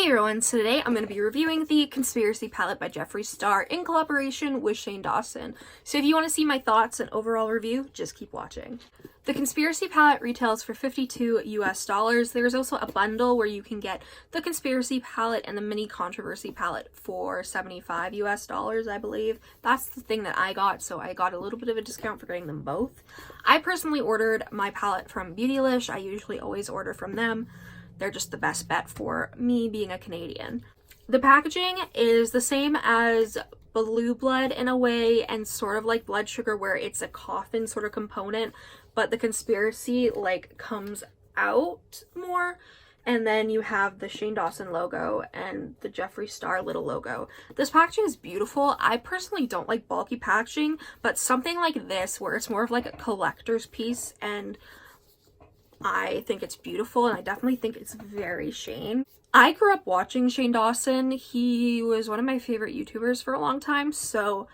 Hey everyone, so today I'm going to be reviewing the Conspiracy palette by Jeffree Star in collaboration with Shane Dawson. So if you want to see my thoughts and overall review, just keep watching. The Conspiracy palette retails for $52 US. There's also a bundle where you can get the Conspiracy palette and the mini Controversy palette for $75 US, I believe. That's the thing that I got, so I got a little bit of a discount for getting them both. I personally ordered my palette from Beautylish. I usually always order from them. They're just the best bet for me being a Canadian. The packaging is the same as Blue Blood in a way, and sort of like Blood Sugar where it's a coffin sort of component, but the Conspiracy like comes out more, and then you have the Shane Dawson logo and the Jeffree Star little logo. This packaging is beautiful. I personally don't like bulky packaging, but something like this where it's more of like a collector's piece, and I think it's beautiful, and I definitely think it's very Shane. I grew up watching Shane Dawson. He was one of my favorite YouTubers for a long time, so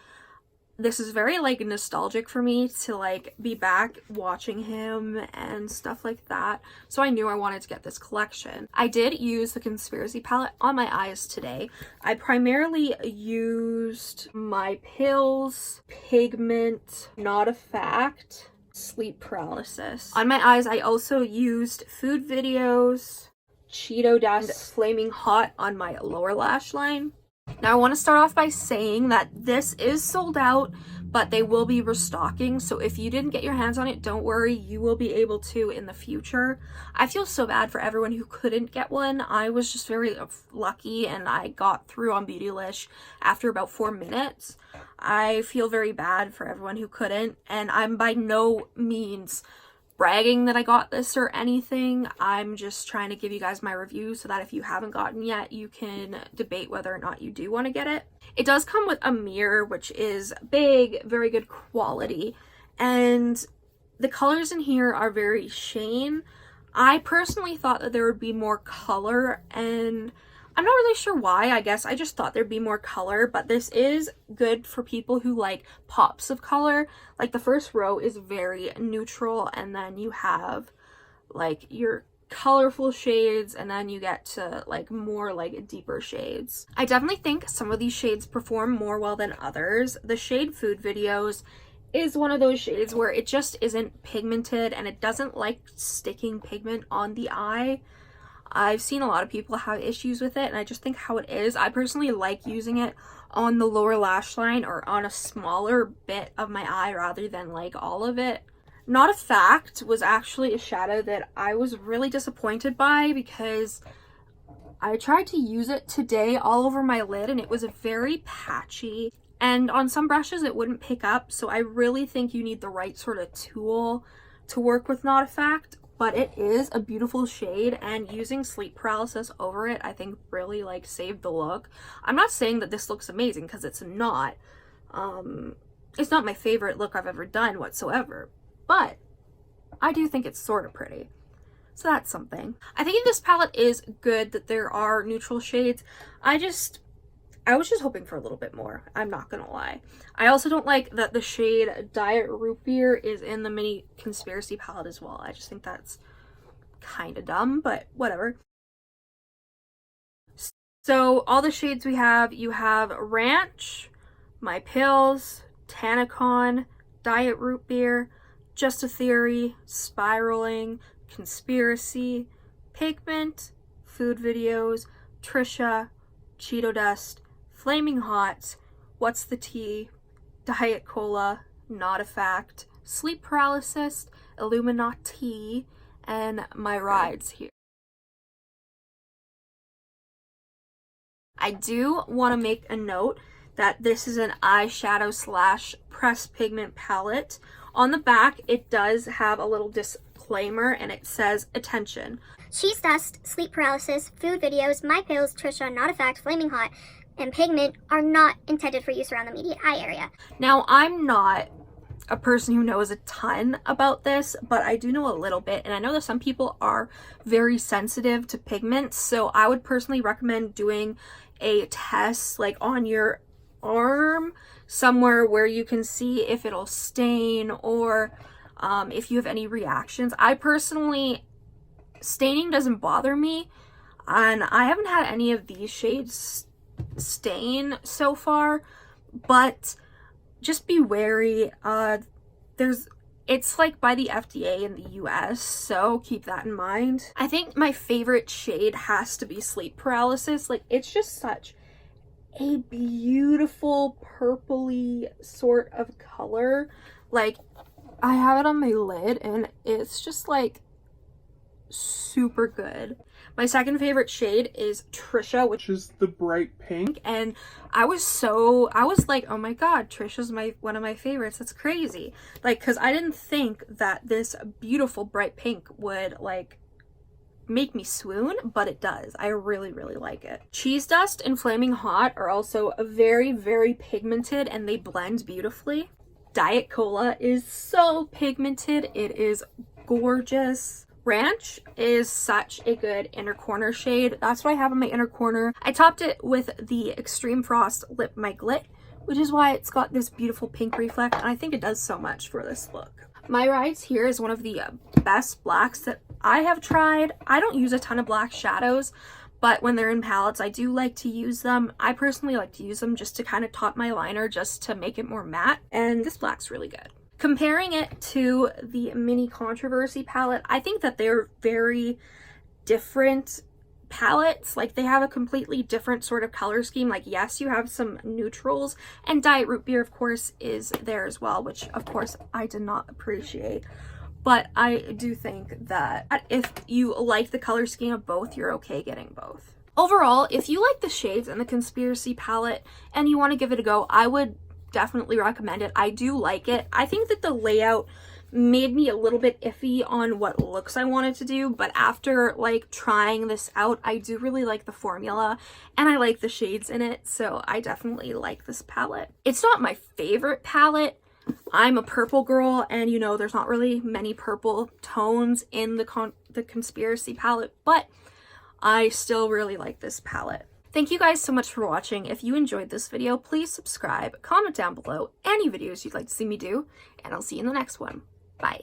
this is very like nostalgic for me to like be back watching him and stuff like that. So I knew I wanted to get this collection. I did use the Conspiracy palette on my eyes today. I primarily used my Pills, Pigment, Not a Fact, Sleep Paralysis. On my eyes, I also used Food Videos, Cheeto Dust, Flaming Hot on my lower lash line. Now I want to start off by saying that this is sold out, but they will be restocking, so if you didn't get your hands on it, don't worry, you will be able to in the future. I feel so bad for everyone who couldn't get one. I was just very lucky and I got through on Beautylish after about 4 minutes. I feel very bad for everyone who couldn't, and I'm by no means bragging that I got this or anything. I'm just trying to give you guys my review so that if you haven't gotten yet, you can debate whether or not you do want to get it. It does come with a mirror, which is big, very good quality, and the colors in here are very Shane. I personally thought that there would be more color, and I'm not really sure why. I guess I just thought there'd be more color, but this is good for people who like pops of color. Like the first row is very neutral, and then you have like your colorful shades, and then you get to like more like deeper shades. I definitely think some of these shades perform more well than others. The shade Food Videos is one of those shades where it just isn't pigmented, and it doesn't like sticking pigment on the eye. I've seen a lot of people have issues with it, and I just think how it is. I personally like using it on the lower lash line or on a smaller bit of my eye rather than like all of it. Not a Fact was actually a shadow that I was really disappointed by because I tried to use it today all over my lid and it was very patchy, and on some brushes it wouldn't pick up, so I really think you need the right sort of tool to work with Not a Fact. But it is a beautiful shade, and using Sleep Paralysis over it I think really like saved the look. I'm not saying that this looks amazing because it's not. It's not my favorite look I've ever done whatsoever, but I do think it's sort of pretty. So that's something. I think this palette is good that there are neutral shades. I was just hoping for a little bit more, I'm not gonna lie. I also don't like that the shade Diet Root Beer is in the mini Conspiracy palette as well. I just think that's kind of dumb, but whatever. So all the shades we have, you have Ranch, My Pills, Tanacon, Diet Root Beer, Just a Theory, Spiraling, Conspiracy, Pigment, Food Videos, Tricia, Cheeto Dust, Flaming Hot, What's the Tea, Diet Cola, Not a Fact, Sleep Paralysis, Illuminati, and My Rides here. I do want to make a note that this is an eyeshadow slash pressed pigment palette. On the back, it does have a little disclaimer, and it says, attention. Cheese Dust, Sleep Paralysis, Food Videos, My Pills, Tricia, Not a Fact, Flaming Hot, and Pigment are not intended for use around the immediate eye area. Now, I'm not a person who knows a ton about this, but I do know a little bit, and I know that some people are very sensitive to pigments, so I would personally recommend doing a test like on your arm somewhere where you can see if it'll stain or if you have any reactions. I personally, staining doesn't bother me. and I haven't had any of these shades stain so far, but just be wary. It's like by the FDA in the US, so keep that in mind. I think my favorite shade has to be Sleep Paralysis. Like, it's just such a beautiful purpley sort of color. Like, I have it on my lid and it's just like super good. My second favorite shade is Tricia, which is the bright pink, and I was like, oh my god, Tricia's one of my favorites. That's crazy. Like, because I didn't think that this beautiful bright pink would like make me swoon, but it does. I really, really like it. Cheese Dust and Flaming Hot are also very, very pigmented, and they blend beautifully. Diet Cola is so pigmented. It is gorgeous. Ranch is such a good inner corner shade. That's what I have in my inner corner. I topped it with the Extreme Frost Lip My Glit, which is why it's got this beautiful pink reflect, and I think it does so much for this look. My Rides Here is one of the best blacks that I have tried. I don't use a ton of black shadows, but when they're in palettes, I do like to use them. I personally like to use them just to kind of top my liner, just to make it more matte, and this black's really good. Comparing it to the Mini Controversy palette, I think that they're very different palettes. Like, they have a completely different sort of color scheme. Like, yes, you have some neutrals, and Diet Root Beer, of course, is there as well, which, of course, I did not appreciate. But I do think that if you like the color scheme of both, you're okay getting both. Overall, if you like the shades in the Conspiracy palette and you want to give it a go, I would definitely recommend it. I do like it. I think that the layout made me a little bit iffy on what looks I wanted to do, but after like trying this out, I do really like the formula and I like the shades in it, so I definitely like this palette. It's not my favorite palette. I'm a purple girl, and you know, there's not really many purple tones in the Conspiracy palette, but I still really like this palette. Thank you guys so much for watching. If you enjoyed this video, please subscribe, comment down below any videos you'd like to see me do, and I'll see you in the next one. Bye.